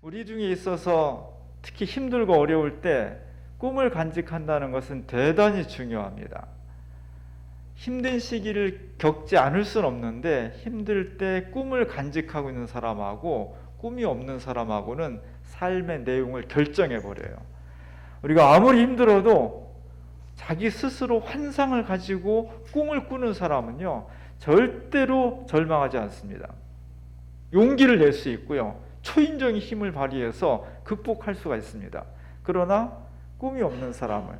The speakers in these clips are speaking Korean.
우리 중에 있어서 특히 힘들고 어려울 때 꿈을 간직한다는 것은 대단히 중요합니다. 힘든 시기를 겪지 않을 수는 없는데 힘들 때 꿈을 간직하고 있는 사람하고 꿈이 없는 사람하고는 삶의 내용을 결정해 버려요. 우리가 아무리 힘들어도 자기 스스로 환상을 가지고 꿈을 꾸는 사람은요, 절대로 절망하지 않습니다. 용기를 낼 수 있고요, 초인적인 힘을 발휘해서 극복할 수가 있습니다. 그러나 꿈이 없는 사람은,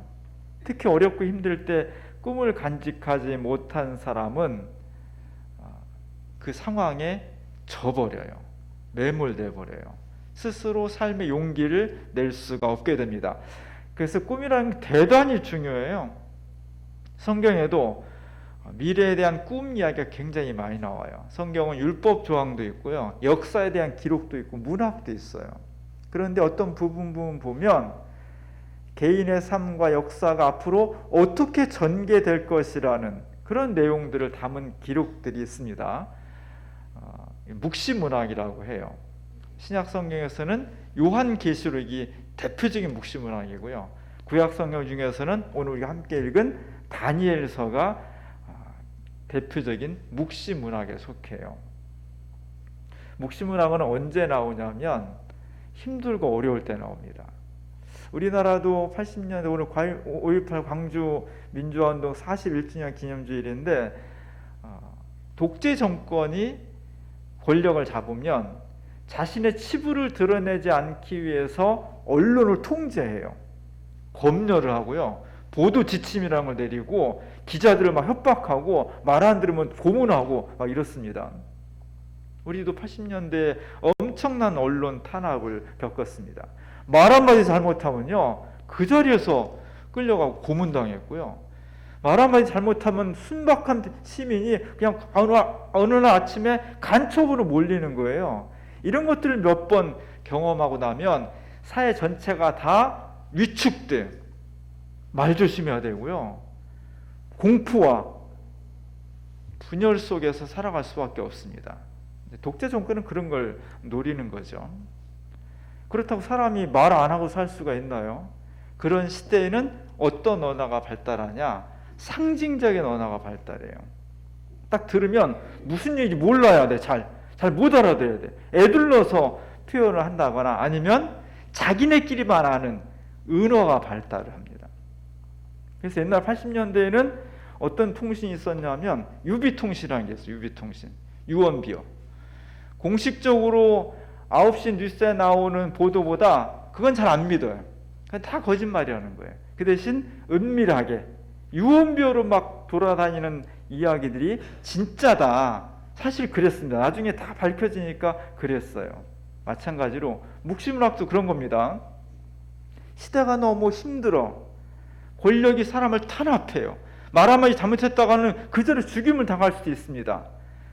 특히 어렵고 힘들 때 꿈을 간직하지 못한 사람은 그 상황에 져버려요. 매몰돼 버려요. 스스로 삶의 용기를 낼 수가 없게 됩니다. 그래서 꿈이라는 게 대단히 중요해요. 성경에도 미래에 대한 꿈 이야기가 굉장히 많이 나와요. 성경은 율법 조항도 있고요, 역사에 대한 기록도 있고 문학도 있어요. 그런데 어떤 부분 보면 개인의 삶과 역사가 앞으로 어떻게 전개될 것이라는 그런 내용들을 담은 기록들이 있습니다. 묵시문학이라고 해요. 신약 성경에서는 요한계시록이 대표적인 묵시문학이고요, 구약 성경 중에서는 오늘 우리가 함께 읽은 다니엘서가 대표적인 묵시문학에 속해요. 묵시문학은 언제 나오냐면 힘들고 어려울 때 나옵니다. 우리나라도 80년대 오늘 5.18 광주 민주화운동 41주년 기념주일인데 독재 정권이 권력을 잡으면 자신의 치부를 드러내지 않기 위해서 언론을 통제해요. 검열을 하고요, 보도 지침이라는 걸 내리고 기자들을 막 협박하고 말 안 들으면 고문하고 막 이렇습니다. 우리도 80년대에 엄청난 언론 탄압을 겪었습니다. 말 한마디 잘못하면요, 그 자리에서 끌려가고 고문당했고요, 말 한마디 잘못하면 순박한 시민이 그냥 어느 날 아침에 간첩으로 몰리는 거예요. 이런 것들을 몇 번 경험하고 나면 사회 전체가 다 위축돼 말 조심해야 되고요, 공포와 분열 속에서 살아갈 수밖에 없습니다. 독재 정권은 그런 걸 노리는 거죠. 그렇다고 사람이 말 안 하고 살 수가 있나요? 그런 시대에는 어떤 언어가 발달하냐? 상징적인 언어가 발달해요. 딱 들으면 무슨 얘기인지 몰라야 돼. 잘 못 알아들어야 돼. 애들러서 표현을 한다거나 아니면 자기네끼리만 아는 은어가 발달을 합니다. 그래서 옛날 80년대에는 어떤 통신이 있었냐면 유비통신이라는 게 있어요. 유비통신, 유언비어. 공식적으로 9시 뉴스에 나오는 보도보다 그건 잘 안 믿어요. 그건 다 거짓말이라는 거예요. 그 대신 은밀하게 유언비어로 막 돌아다니는 이야기들이 진짜다, 사실 그랬습니다. 나중에 다 밝혀지니까 그랬어요. 마찬가지로 묵시문학도 그런 겁니다. 시대가 너무 힘들어, 권력이 사람을 탄압해요. 말 한마디 잘못했다가는 그대로 죽임을 당할 수도 있습니다.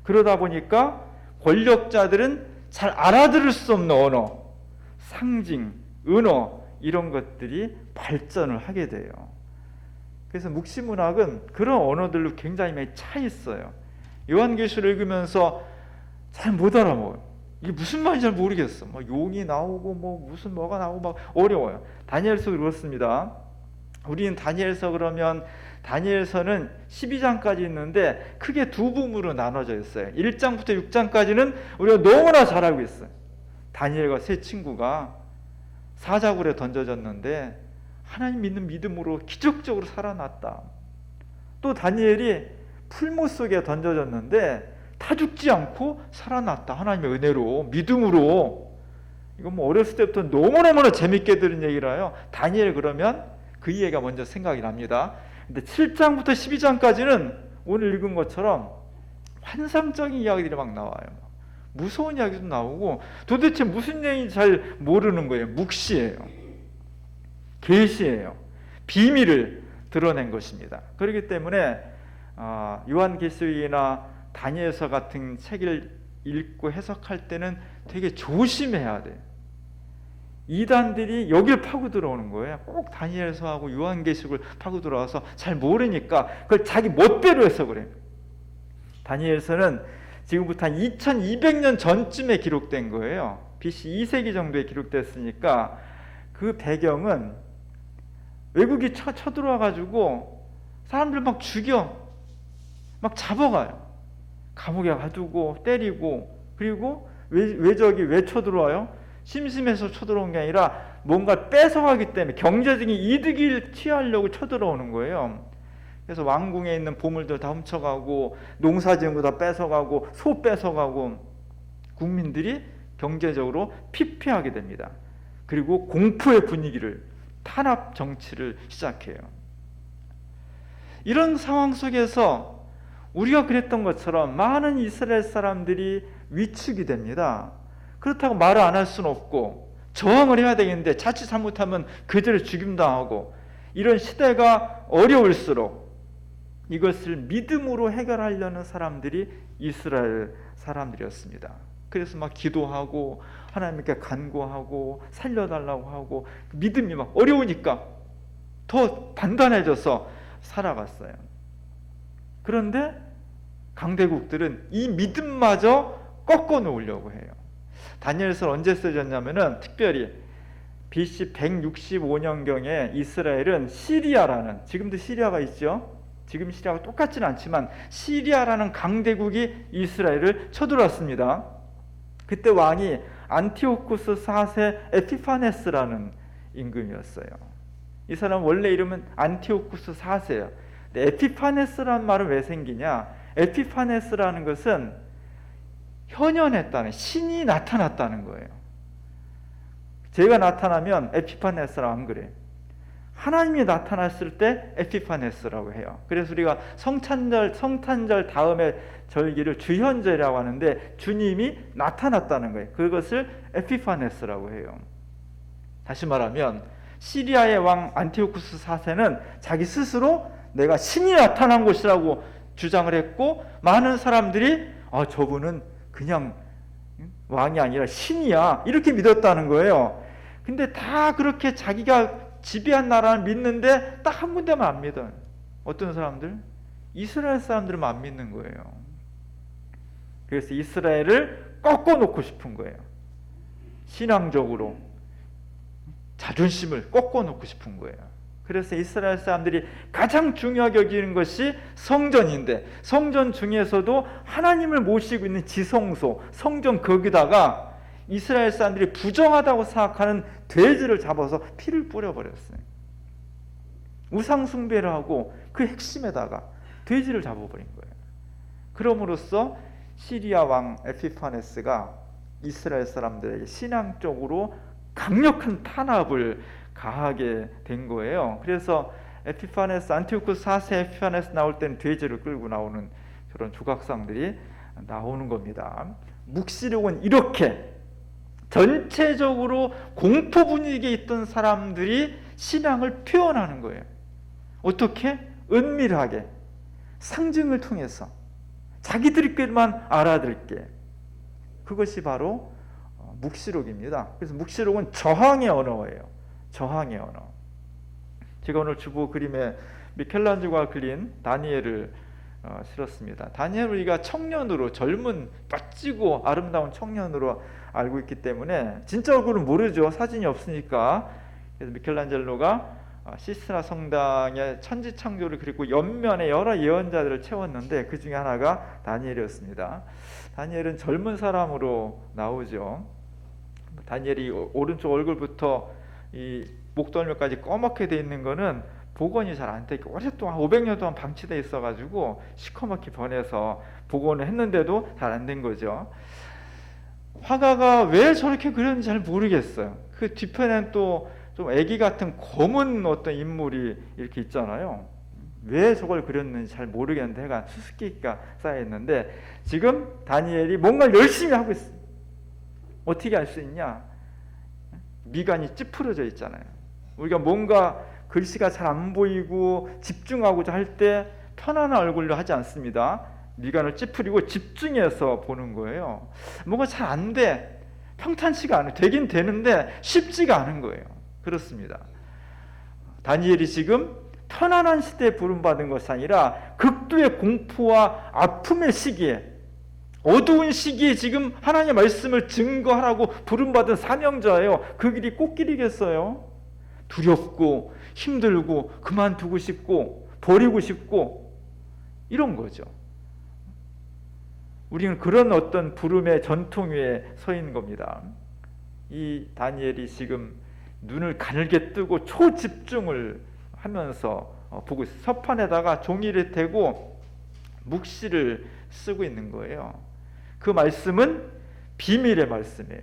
그러다 보니까 권력자들은 잘 알아들을 수 없는 언어, 상징, 은어 이런 것들이 발전을 하게 돼요. 그래서 묵시문학은 그런 언어들로 굉장히 많이 차 있어요. 요한계시록 읽으면서 잘 못 알아먹어요. 이게 무슨 말인지 잘 모르겠어. 막 용이 나오고 무슨 뭐가 나오고 막 어려워요. 다니엘서 그렇습니다. 우리는 다니엘서 그러면 다니엘서는 12장까지 있는데 크게 두 부분으로 나눠져 있어요. 1장부터 6장까지는 우리가 너무나 잘 알고 있어요. 다니엘과 세 친구가 사자굴에 던져졌는데 하나님 믿는 믿음으로 기적적으로 살아났다. 또 다니엘이 풀무 속에 던져졌는데 타 죽지 않고 살아났다. 하나님의 은혜로, 믿음으로. 이건 어렸을 때부터 너무너무나 재밌게 들은 얘기라요. 다니엘 그러면 그 이야기가 먼저 생각이 납니다. 근데 7장부터 12장까지는 오늘 읽은 것처럼 환상적인 이야기들이 막 나와요. 무서운 이야기도 나오고 도대체 무슨 얘기인지 잘 모르는 거예요. 묵시예요. 계시예요. 비밀을 드러낸 것입니다. 그렇기 때문에 요한계시록이나 다니엘서 같은 책을 읽고 해석할 때는 되게 조심해야 돼요. 이단들이 여길 파고 들어오는 거예요. 꼭 다니엘서하고 요한계시록을 파고 들어와서 잘 모르니까 그걸 자기 멋대로 해서 그래요. 다니엘서는 지금부터 한 2200년 전쯤에 기록된 거예요. BC 2세기 정도에 기록됐으니까 그 배경은 외국이 쳐들어와 가지고 사람들 막 죽여, 막 잡아가요. 감옥에 가두고 때리고, 그리고 외적이 왜 쳐들어와요? 심심해서 쳐들어온 게 아니라 뭔가 뺏어가기 때문에 경제적인 이득을 취하려고 쳐들어오는 거예요. 그래서 왕궁에 있는 보물들 다 훔쳐가고, 농사지은 거 다 뺏어가고, 소 뺏어가고, 국민들이 경제적으로 피폐하게 됩니다. 그리고 공포의 분위기를, 탄압 정치를 시작해요. 이런 상황 속에서 우리가 그랬던 것처럼 많은 이스라엘 사람들이 위축이 됩니다. 그렇다고 말을 안 할 수는 없고 저항을 해야 되겠는데 자칫 잘못하면 그들을 죽임당하고, 이런 시대가 어려울수록 이것을 믿음으로 해결하려는 사람들이 이스라엘 사람들이었습니다. 그래서 막 기도하고 하나님께 간구하고 살려달라고 하고, 믿음이 막 어려우니까 더 단단해져서 살아갔어요. 그런데 강대국들은 이 믿음마저 꺾어 놓으려고 해요. 다니엘서 언제 쓰여졌냐면은 특별히 BC 165년경에 이스라엘은 시리아라는, 지금도 시리아가 있죠. 지금 시리아가 똑같지는 않지만 시리아라는 강대국이 이스라엘을 쳐들어왔습니다. 그때 왕이 안티오쿠스 4세 에피파네스라는 임금이었어요. 이 사람 원래 이름은 안티오쿠스 4세예요. 근데 에피파네스라는 말은 왜 생기냐? 에피파네스라는 것은 현현했다는, 신이 나타났다는 거예요. 제가 나타나면 에피파네스라고 안 그래요. 하나님이 나타났을 때 에피파네스라고 해요. 그래서 우리가 성탄절 다음에 절기를 주현절이라고 하는데 주님이 나타났다는 거예요. 그것을 에피파네스라고 해요. 다시 말하면 시리아의 왕 안티오쿠스 4세는 자기 스스로 내가 신이 나타난 곳이라고 주장을 했고, 많은 사람들이 저분은 그냥 왕이 아니라 신이야, 이렇게 믿었다는 거예요. 근데 다 그렇게 자기가 지배한 나라를 믿는데 딱 한 군데만 안 믿어요. 어떤 사람들? 이스라엘 사람들만 안 믿는 거예요. 그래서 이스라엘을 꺾어 놓고 싶은 거예요. 신앙적으로 자존심을 꺾어 놓고 싶은 거예요. 그래서 이스라엘 사람들이 가장 중요하게 여기는 것이 성전인데, 성전 중에서도 하나님을 모시고 있는 지성소, 성전 거기다가 이스라엘 사람들이 부정하다고 생각하는 돼지를 잡아서 피를 뿌려버렸어요. 우상 숭배를 하고 그 핵심에다가 돼지를 잡아버린 거예요. 그럼으로써 시리아 왕 에피파네스가 이스라엘 사람들에게 신앙적으로 강력한 탄압을 가하게 된 거예요. 그래서 에피파네스, 안티오쿠스 4세 에피파네스 나올 때는 돼지를 끌고 나오는 그런 조각상들이 나오는 겁니다. 묵시록은 이렇게 전체적으로 공포 분위기에 있던 사람들이 신앙을 표현하는 거예요. 어떻게? 은밀하게, 상징을 통해서 자기들끼리만 알아들게. 그것이 바로 묵시록입니다. 그래서 묵시록은 저항의 언어예요. 저항의 언어. 제가 오늘 주보 그림에 미켈란젤로가 그린 다니엘을 실었습니다. 다니엘 우리가 청년으로, 젊은 멋지고 아름다운 청년으로 알고 있기 때문에 진짜 얼굴은 모르죠. 사진이 없으니까. 그래서 미켈란젤로가 시스라 성당의 천지창조를 그리고 옆면에 여러 예언자들을 채웠는데 그 중에 하나가 다니엘이었습니다. 다니엘은 젊은 사람으로 나오죠. 다니엘이 오른쪽 얼굴부터 이 목덜미까지 꺼멓게 돼 있는 거는 복원이 잘 안 돼 있고 오랫동안 500년 동안 방치돼 있어가지고 시커멓게 변해서 복원을 했는데도 잘 안 된 거죠. 화가가 왜 저렇게 그렸는지 잘 모르겠어요. 그 뒤편엔 또 좀 애기 같은 검은 어떤 인물이 이렇게 있잖아요. 왜 저걸 그렸는지 잘 모르겠는데 해가 수수께끼가 쌓여있는데 지금 다니엘이 뭔가를 열심히 하고 있어요. 어떻게 알 수 있냐? 미간이 찌푸려져 있잖아요. 우리가 뭔가 글씨가 잘 안 보이고 집중하고자 할 때 편안한 얼굴로 하지 않습니다. 미간을 찌푸리고 집중해서 보는 거예요. 뭔가 잘 안 돼. 평탄치가 않아요. 되긴 되는데 쉽지가 않은 거예요. 그렇습니다. 다니엘이 지금 편안한 시대에 부름받은 것이 아니라 극도의 공포와 아픔의 시기에 어두운 시기에 지금 하나님의 말씀을 증거하라고 부름받은 사명자예요. 그 길이 꽃길이겠어요? 두렵고 힘들고 그만두고 싶고 버리고 싶고 이런 거죠. 우리는 그런 어떤 부름의 전통 위에 서 있는 겁니다. 이 다니엘이 지금 눈을 가늘게 뜨고 초집중을 하면서 보고 있어요. 서판에다가 종이를 대고 묵시를 쓰고 있는 거예요. 그 말씀은 비밀의 말씀이에요.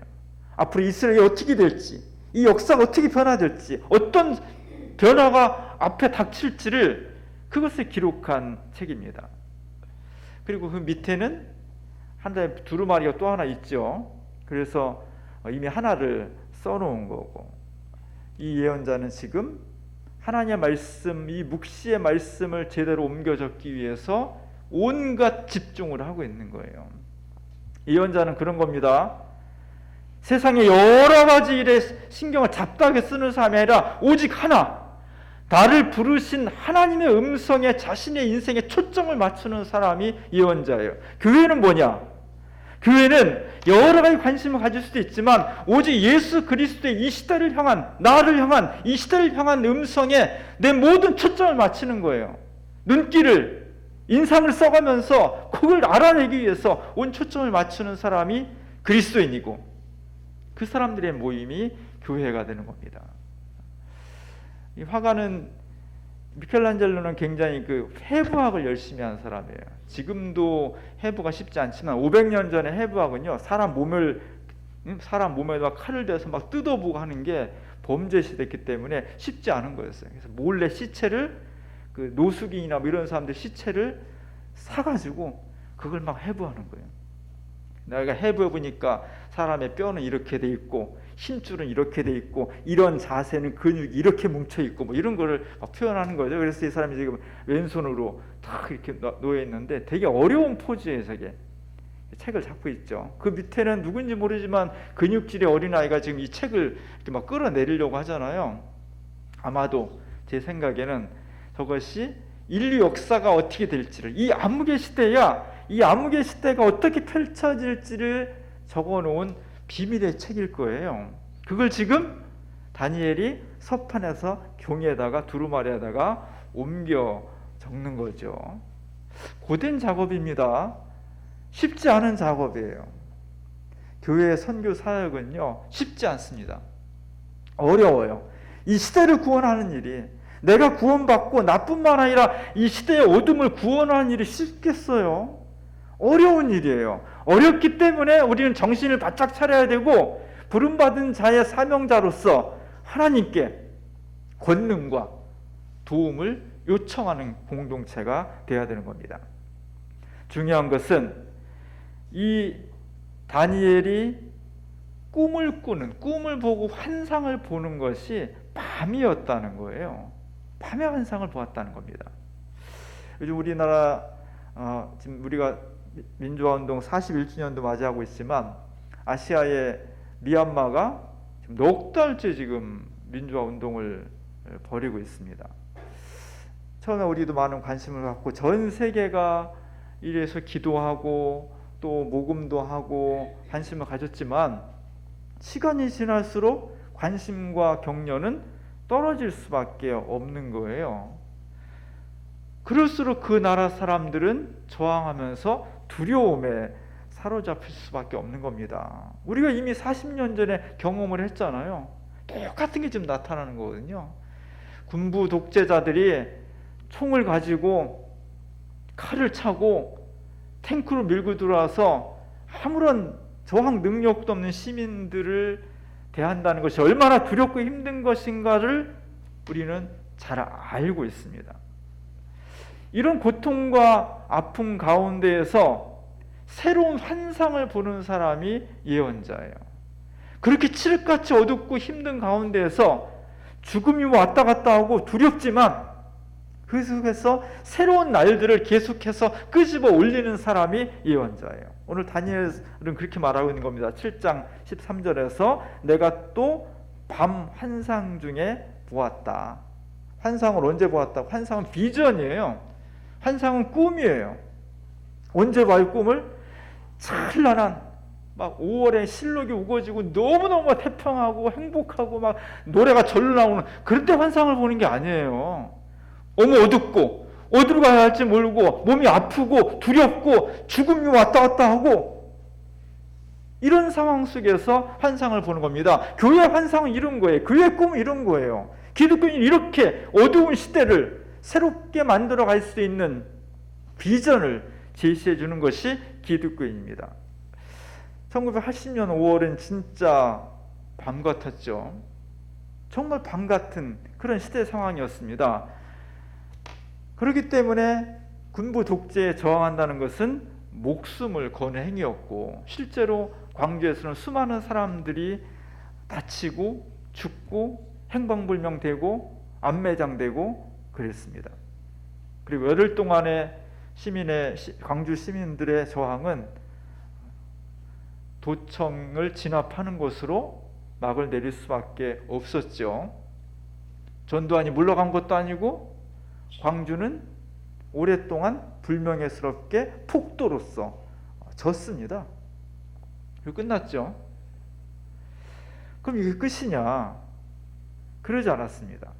앞으로 이스라엘이 어떻게 될지, 이 역사가 어떻게 변화될지, 어떤 변화가 앞에 닥칠지를 그것을 기록한 책입니다. 그리고 그 밑에는 하나의 두루마리가 또 하나 있죠. 그래서 이미 하나를 써놓은 거고, 이 예언자는 지금 하나님의 말씀, 이 묵시의 말씀을 제대로 옮겨 적기 위해서 온갖 집중을 하고 있는 거예요. 예언자는 그런 겁니다. 세상의 여러 가지 일에 신경을 잡다하게 쓰는 사람이 아니라 오직 하나, 나를 부르신 하나님의 음성에 자신의 인생에 초점을 맞추는 사람이 예언자예요. 교회는 뭐냐? 교회는 여러 가지 관심을 가질 수도 있지만 오직 예수 그리스도의 이 시대를 향한, 나를 향한, 이 시대를 향한 음성에 내 모든 초점을 맞추는 거예요. 눈길을, 인상을 써가면서 그걸 알아내기 위해서 온 초점을 맞추는 사람이 그리스도인이고, 그 사람들의 모임이 교회가 되는 겁니다. 이 화가는, 미켈란젤로는 굉장히 그 해부학을 열심히 한 사람이에요. 지금도 해부가 쉽지 않지만 500년 전에 해부학은요, 사람 몸에다 칼을 대서 막 뜯어보고 하는 게 범죄 시대였기 때문에 쉽지 않은 거였어요. 그래서 몰래 시체를, 그 노숙인이나 뭐 이런 사람들 시체를 사가지고 그걸 막 해부하는 거예요. 내가 해부해 보니까 사람의 뼈는 이렇게 돼 있고 힘줄은 이렇게 돼 있고 이런 자세는 근육이 이렇게 뭉쳐 있고 뭐 이런 거를 막 표현하는 거죠. 그래서 이 사람이 지금 왼손으로 탁 이렇게 놓여 있는데 되게 어려운 포즈에서 이게 책을 잡고 있죠. 그 밑에는 누군지 모르지만 근육질의 어린아이가 지금 이 책을 이렇게 막 끌어내리려고 하잖아요. 아마도 제 생각에는 저것이 인류 역사가 어떻게 될지를, 이 암흑의 시대야, 이 암흑의 시대가 어떻게 펼쳐질지를 적어놓은 비밀의 책일 거예요. 그걸 지금 다니엘이 서판에서 종이에다가 두루마리에다가 옮겨 적는 거죠. 고된 작업입니다. 쉽지 않은 작업이에요. 교회의 선교 사역은요, 쉽지 않습니다. 어려워요. 이 시대를 구원하는 일이, 내가 구원받고 나뿐만 아니라 이 시대의 어둠을 구원하는 일이 쉽겠어요? 어려운 일이에요. 어렵기 때문에 우리는 정신을 바짝 차려야 되고, 부름받은 자의 사명자로서 하나님께 권능과 도움을 요청하는 공동체가 되어야 되는 겁니다. 중요한 것은 이 다니엘이 꿈을 꾸는, 꿈을 보고 환상을 보는 것이 밤이었다는 거예요. 밤의 환상을 보았다는 겁니다. 요즘 우리나라 지금 우리가 민주화운동 41주년도 맞이하고 있지만 아시아의 미얀마가 지금 넉 달째 지금 민주화운동을 벌이고 있습니다. 처음에 우리도 많은 관심을 갖고 전 세계가 이래서 기도하고 또 모금도 하고 관심을 가졌지만 시간이 지날수록 관심과 격려는 떨어질 수밖에 없는 거예요. 그럴수록 그 나라 사람들은 저항하면서 두려움에 사로잡힐 수밖에 없는 겁니다. 우리가 이미 40년 전에 경험을 했잖아요. 똑같은 게 지금 나타나는 거거든요. 군부 독재자들이 총을 가지고 칼을 차고 탱크로 밀고 들어와서 아무런 저항 능력도 없는 시민들을 대한다는 것이 얼마나 두렵고 힘든 것인가를 우리는 잘 알고 있습니다. 이런 고통과 아픔 가운데에서 새로운 환상을 보는 사람이 예언자예요. 그렇게 칠흑같이 어둡고 힘든 가운데에서 죽음이 왔다 갔다 하고 두렵지만 그 속에서 새로운 날들을 계속해서 끄집어 올리는 사람이 예언자예요. 오늘 다니엘은 그렇게 말하고 있는 겁니다. 7장 13절에서 내가 또 밤 환상 중에 보았다. 환상을 언제 보았다? 환상은 비전이에요. 환상은 꿈이에요. 언제 봐요, 꿈을? 찬란한 막 5월에 실록이 우거지고 너무너무 태평하고 행복하고 막 노래가 절로 나오는 그런 때 환상을 보는 게 아니에요. 너무 어둡고 어디로 가야 할지 모르고 몸이 아프고 두렵고 죽음이 왔다 갔다 하고 이런 상황 속에서 환상을 보는 겁니다. 교회의 환상은 이런 거예요. 교회의 꿈은 이런 거예요. 기독교인이 이렇게 어두운 시대를 새롭게 만들어 갈 수 있는 비전을 제시해 주는 것이 기독교인입니다. 1980년 5월은 진짜 밤 같았죠. 정말 밤 같은 그런 시대 상황이었습니다. 그렇기 때문에 군부 독재에 저항한다는 것은 목숨을 거는 행위였고 실제로 광주에서는 수많은 사람들이 다치고 죽고 행방불명되고 안매장되고 그랬습니다. 그리고 열흘 동안의 광주 시민들의 저항은 도청을 진압하는 것으로 막을 내릴 수밖에 없었죠. 전두환이 물러간 것도 아니고 광주는 오랫동안 불명예스럽게 폭도로서 졌습니다. 그리고 끝났죠. 그럼 이게 끝이냐? 그러지 않았습니다.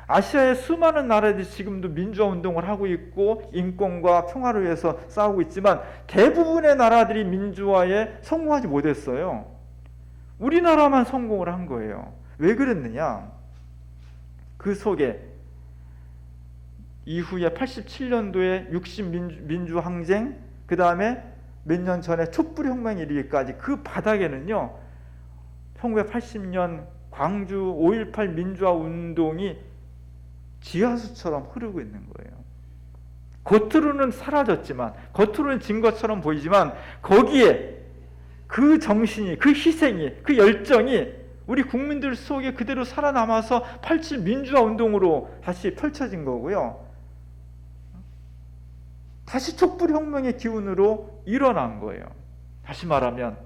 아시아의 수많은 나라들이 지금도 민주화 운동을 하고 있고 인권과 평화를 위해서 싸우고 있지만 대부분의 나라들이 민주화에 성공하지 못했어요. 우리나라만 성공을 한 거예요. 왜 그랬느냐? 그 속에 이후에 87년도에 60민주항쟁, 그 다음에 몇 년 전에 촛불혁명에 이르기까지 그 바닥에는요 1980년 광주 5.18 민주화 운동이 지하수처럼 흐르고 있는 거예요. 겉으로는 사라졌지만, 겉으로는 진 것처럼 보이지만 거기에 그 정신이, 그 희생이, 그 열정이 우리 국민들 속에 그대로 살아남아서 87 민주화 운동으로 다시 펼쳐진 거고요. 다시 촛불혁명의 기운으로 일어난 거예요. 다시 말하면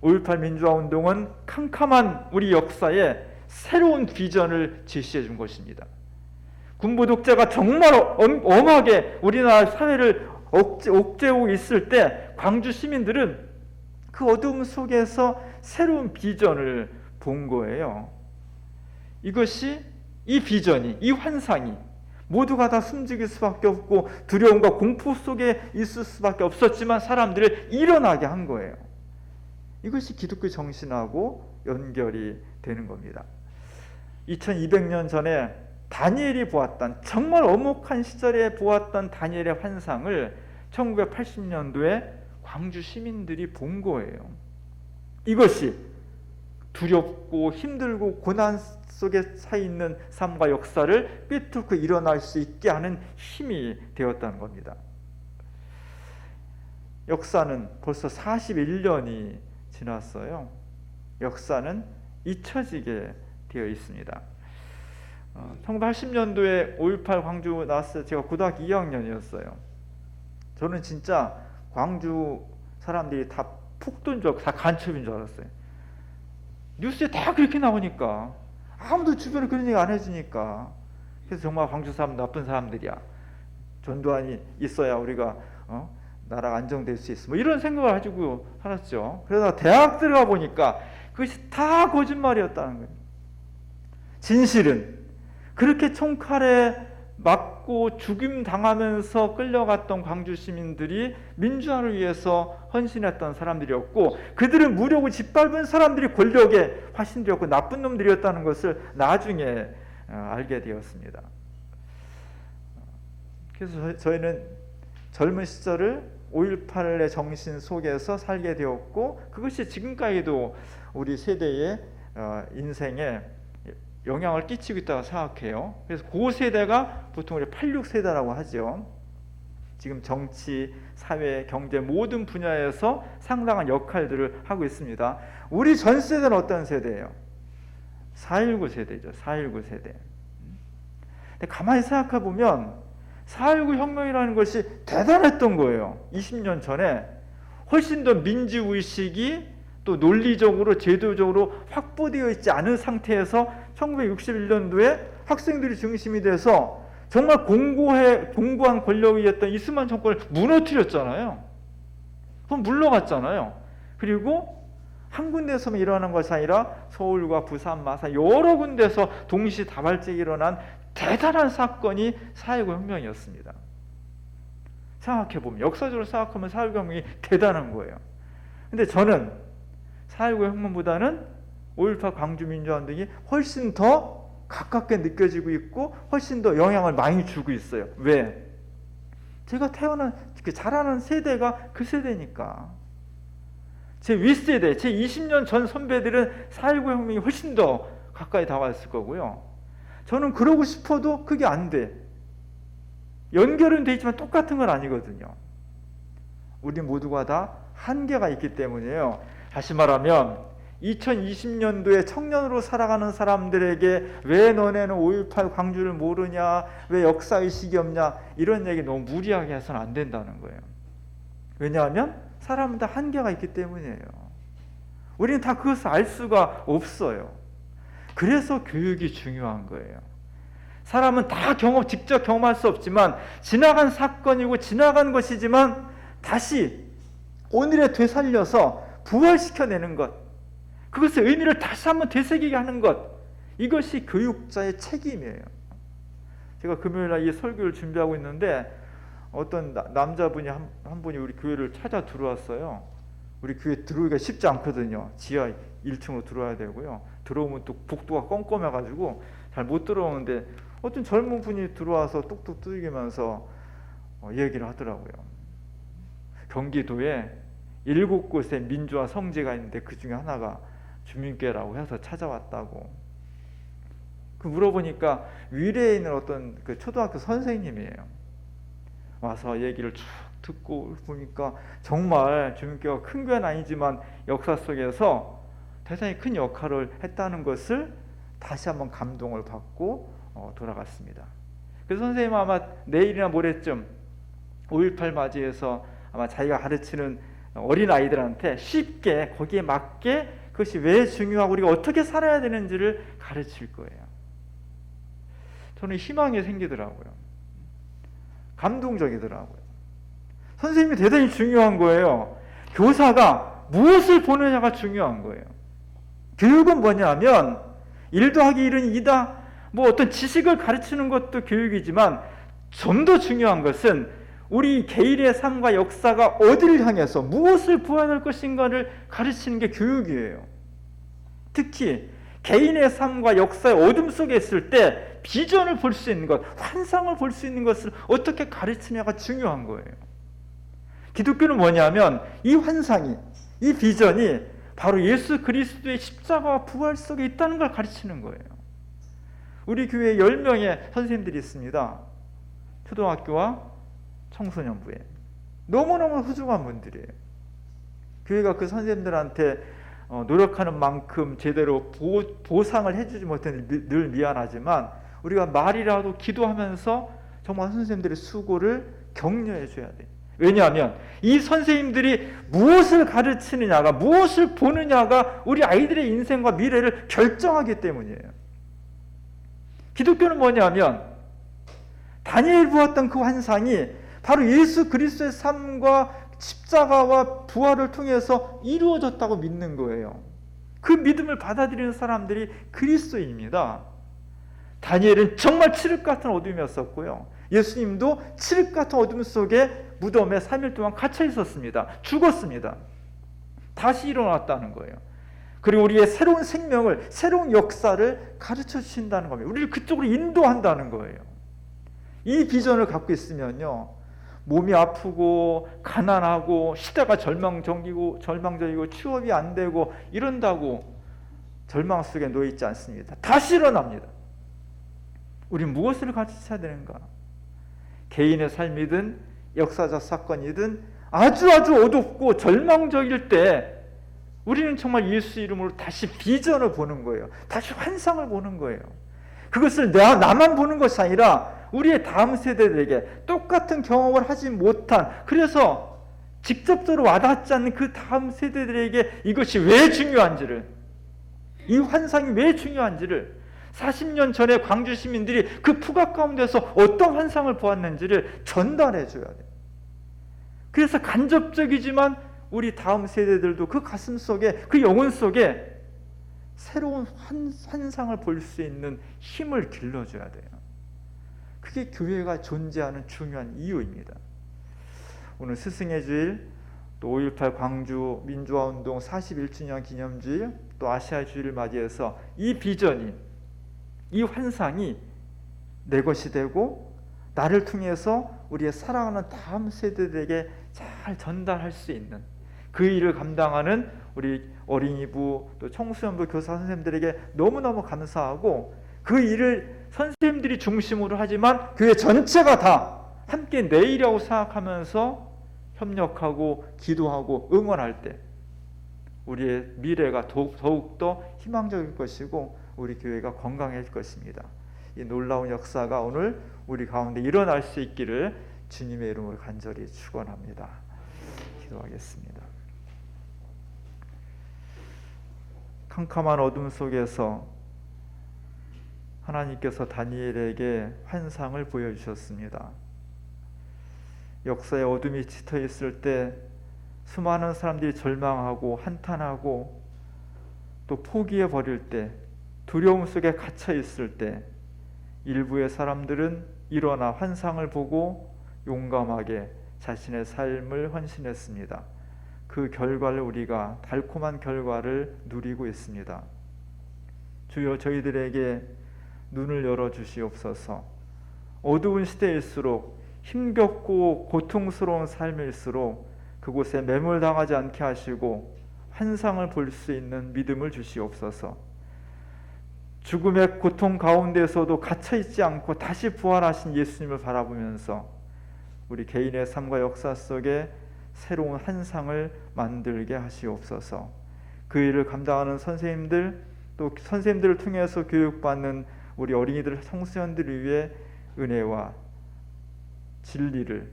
5.18 민주화 운동은 캄캄한 우리 역사에 새로운 비전을 제시해 준 것입니다. 군부 독재가 정말 엄하게 우리나라 사회를 옥죄고 있을 때 광주 시민들은 그 어두움 속에서 새로운 비전을 본 거예요. 이것이, 이 비전이, 이 환상이 모두가 다 숨죽일 수밖에 없고 두려움과 공포 속에 있을 수밖에 없었지만 사람들을 일어나게 한 거예요. 이것이 기독교 정신하고 연결이 되는 겁니다. 2200년 전에 다니엘이 보았던, 정말 엄혹한 시절에 보았던 다니엘의 환상을 1980년도에 광주 시민들이 본 거예요. 이것이 두렵고 힘들고 고난 속에 차 있는 삶과 역사를 꿰뚫고 일어날 수 있게 하는 힘이 되었다는 겁니다. 역사는 벌써 41년이 지났어요. 역사는 잊혀지게 되어 있습니다. 1980년도에 5.18 광주 나왔을 때 제가 고등학교 2학년이었어요. 저는 진짜 광주 사람들이 다 폭도인 줄 알고 다 간첩인 줄 알았어요. 뉴스에 다 그렇게 나오니까 아무도 주변에 그런 얘기 안 해주니까 그래서 정말 광주 사람 나쁜 사람들이야. 전두환이 있어야 우리가 나라가 안정될 수 있어. 뭐 이런 생각을 가지고 살았죠. 그러다가 대학 들어가 보니까 그것이 다 거짓말이었다는 거예요. 진실은 그렇게 총칼에 맞고 죽임 당하면서 끌려갔던 광주 시민들이 민주화를 위해서 헌신했던 사람들이었고 그들은 무력을 짓밟은 사람들이 권력의 화신들이었고 나쁜 놈들이었다는 것을 나중에 알게 되었습니다. 그래서 저희는 젊은 시절을 5.18의 정신 속에서 살게 되었고 그것이 지금까지도 우리 세대의 인생에 영향을 끼치고 있다고 생각해요. 그래서 그 세대가 보통 우리 86세대라고 하죠. 지금 정치, 사회, 경제 모든 분야에서 상당한 역할들을 하고 있습니다. 우리 전 세대는 어떤 세대예요? 4.19 세대죠. 4.19 세대. 근데 가만히 생각해 보면 4.19 혁명이라는 것이 대단했던 거예요. 20년 전에 훨씬 더 민주의식이 또 논리적으로 제도적으로 확보되어 있지 않은 상태에서 1961년도에 학생들이 중심이 돼서 정말 공고한 권력이었던 이승만 정권을 무너뜨렸잖아요. 그럼 물러갔잖아요. 그리고 한 군데서만 일어나는 것이 아니라 서울과 부산, 마산 여러 군데서 동시다발적으로 일어난 대단한 사건이 4.19 혁명이었습니다. 생각해보면, 역사적으로 생각하면 4.19 혁명이 대단한 거예요. 근데 저는 4.19 혁명보다는 5.18 광주민주화운동이 훨씬 더 가깝게 느껴지고 있고 훨씬 더 영향을 많이 주고 있어요. 왜? 제가 태어난, 자라는 세대가 그 세대니까. 제 윗세대, 제 20년 전 선배들은 4.19 혁명이 훨씬 더 가까이 다가왔을 거고요. 저는 그러고 싶어도 그게 안 돼. 연결은 돼 있지만 똑같은 건 아니거든요. 우리 모두가 다 한계가 있기 때문이에요. 다시 말하면 2020년도에 청년으로 살아가는 사람들에게 왜 너네는 5.18 광주를 모르냐, 왜 역사의식이 없냐, 이런 얘기 너무 무리하게 해서는 안 된다는 거예요. 왜냐하면 사람은 다 한계가 있기 때문이에요. 우리는 다 그것을 알 수가 없어요. 그래서 교육이 중요한 거예요. 사람은 다 직접 경험할 수 없지만 지나간 사건이고 지나간 것이지만 다시 오늘에 되살려서 부활시켜내는 것, 그것의 의미를 다시 한번 되새기게 하는 것, 이것이 교육자의 책임이에요. 제가 금요일날 이 설교를 준비하고 있는데 어떤 남자분이 한 분이 우리 교회를 찾아 들어왔어요. 우리 교회 들어오기가 쉽지 않거든요. 지하 1층으로 들어와야 되고요. 들어오면 또 복도가 껌껌해가지고 잘 못 들어오는데 어떤 젊은 분이 들어와서 뚝뚝 두드리면서 얘기를 하더라고요. 경기도에 7곳의 민주화 성지가 있는데 그 중에 하나가 주민교회라고 해서 찾아왔다고. 그 물어보니까 위례에 있는 어떤 그 초등학교 선생님이에요. 와서 얘기를 쭉 듣고 보니까 정말 주민교회가 큰 교회는 아니지만 역사 속에서 대단히 큰 역할을 했다는 것을 다시 한번 감동을 받고 돌아갔습니다. 그래서 선생님은 아마 내일이나 모레쯤 5.18 맞이해서 아마 자기가 가르치는 어린 아이들한테 쉽게 거기에 맞게 그것이 왜 중요하고 우리가 어떻게 살아야 되는지를 가르칠 거예요. 저는 희망이 생기더라고요. 감동적이더라고요. 선생님이 대단히 중요한 거예요. 교사가 무엇을 보느냐가 중요한 거예요. 교육은 뭐냐면 1 더하기 1은 2다, 뭐 어떤 지식을 가르치는 것도 교육이지만 좀 더 중요한 것은 우리 개인의 삶과 역사가 어디를 향해서 무엇을 보아야 할 것인가를 가르치는 게 교육이에요. 특히 개인의 삶과 역사의 어둠 속에 있을 때 비전을 볼 수 있는 것, 환상을 볼 수 있는 것을 어떻게 가르치냐가 중요한 거예요. 기독교는 뭐냐면 이 환상이, 이 비전이 바로 예수 그리스도의 십자가와 부활 속에 있다는 걸 가르치는 거예요. 우리 교회에 10명의 선생님들이 있습니다. 초등학교와 청소년부에. 너무너무 훌륭한 분들이에요. 교회가 그 선생님들한테 노력하는 만큼 제대로 보상을 해주지 못해 늘 미안하지만 우리가 말이라도 기도하면서 정말 선생님들의 수고를 격려해 줘야 돼요. 왜냐하면 이 선생님들이 무엇을 가르치느냐가, 무엇을 보느냐가 우리 아이들의 인생과 미래를 결정하기 때문이에요. 기독교는 뭐냐면 다니엘이 보았던 그 환상이 바로 예수 그리스도의 삶과 십자가와 부활을 통해서 이루어졌다고 믿는 거예요. 그 믿음을 받아들이는 사람들이 그리스도인입니다. 다니엘은 정말 칠흑 같은 어둠이었었고요. 예수님도 칠흑 같은 어둠 속에 무덤에 3일 동안 갇혀 있었습니다. 죽었습니다. 다시 일어났다는 거예요. 그리고 우리의 새로운 생명을, 새로운 역사를 가르쳐 주신다는 겁니다. 우리를 그쪽으로 인도한다는 거예요. 이 비전을 갖고 있으면요, 몸이 아프고 가난하고 시대가 절망적이고 취업이 안 되고 이런다고 절망 속에 놓여 있지 않습니다. 다시 일어납니다. 우리는 무엇을 가르쳐야 되는가? 개인의 삶이든 역사적 사건이든 아주 어둡고 절망적일 때 우리는 정말 예수 이름으로 다시 비전을 보는 거예요. 다시 환상을 보는 거예요. 그것을 나만 보는 것이 아니라 우리의 다음 세대들에게 똑같은 경험을 하지 못한, 그래서 직접적으로 와닿지 않는 그 다음 세대들에게 이것이 왜 중요한지를, 이 환상이 왜 중요한지를 40년 전에 광주 시민들이 그 풍악 가운데서 어떤 환상을 보았는지를 전달해 줘야 돼요. 그래서 간접적이지만 우리 다음 세대들도 그 가슴 속에, 그 영혼 속에 새로운 환상을 볼 수 있는 힘을 길러줘야 돼요. 그게 교회가 존재하는 중요한 이유입니다. 오늘 스승의 주일, 또 5.18 광주 민주화운동 41주년 기념주일, 또 아시아 주일을 맞이해서 이 비전이, 이 환상이 내 것이 되고 나를 통해서 우리의 사랑하는 다음 세대들에게 잘 전달할 수 있는 그 일을 감당하는 우리 어린이부 또 청소년부 교사 선생님들에게 너무너무 감사하고, 그 일을 선생님들이 중심으로 하지만 교회 전체가 다 함께 내 일이라고 생각하면서 협력하고 기도하고 응원할 때 우리의 미래가 더욱더 희망적일 것이고 우리 교회가 건강해질 것입니다. 이 놀라운 역사가 오늘 우리 가운데 일어날 수 있기를 주님의 이름으로 간절히 축원합니다. 기도하겠습니다. 캄캄한 어둠 속에서 하나님께서 다니엘에게 환상을 보여주셨습니다. 역사의 어둠이 짙어 있을 때 수많은 사람들이 절망하고 한탄하고 또 포기해 버릴 때, 두려움 속에 갇혀 있을 때 일부의 사람들은 일어나 환상을 보고 용감하게 자신의 삶을 헌신했습니다. 그 결과를 우리가 달콤한 결과를 누리고 있습니다. 주여, 저희들에게 눈을 열어 주시옵소서. 어두운 시대일수록, 힘겹고 고통스러운 삶일수록 그곳에 매몰당하지 않게 하시고 환상을 볼 수 있는 믿음을 주시옵소서. 죽음의 고통 가운데서도 갇혀있지 않고 다시 부활하신 예수님을 바라보면서 우리 개인의 삶과 역사 속에 새로운 환상을 만들게 하시옵소서. 그 일을 감당하는 선생님들, 또 선생님들을 통해서 교육받는 우리 어린이들, 청소년들을 위해 은혜와 진리를,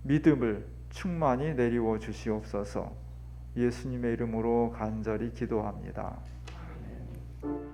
믿음을 충만히 내리워 주시옵소서. 예수님의 이름으로 간절히 기도합니다. 아멘.